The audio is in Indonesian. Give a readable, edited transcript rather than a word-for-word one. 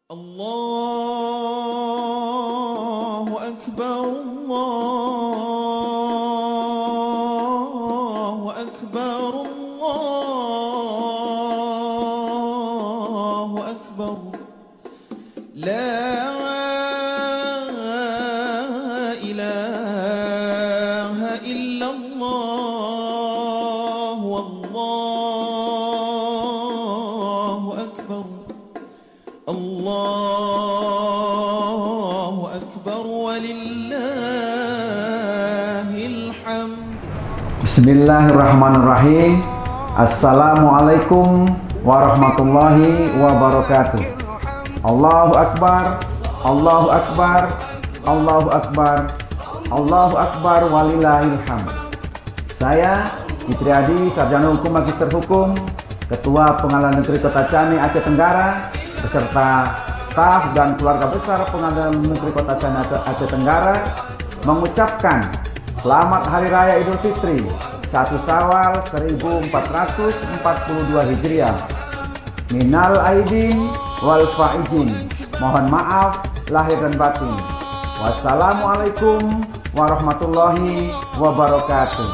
الله أكبر الله أكبر الله أكبر لا إله إلا الله والله أكبر الله أكبر ولله الحمد. Bismillahirrahmanirrahim. Assalamualaikum warahmatullahi wabarakatuh. Allahu Akbar, Allahu Akbar, Allahu Akbar, Allahu Akbar walillahil hamd. Saya Fitriadi, Sarjana Hukum Magister Hukum, Ketua Pengadilan Negeri Kota Cani Aceh Tenggara, beserta staf dan keluarga besar Pengadilan Negeri Kota Cani Aceh Tenggara mengucapkan Selamat Hari Raya Idul Fitri 1 Syawal 1442 Hijriah. Minal aidin wal faizin. Mohon maaf lahir dan batin. Wassalamualaikum warahmatullahi wabarakatuh.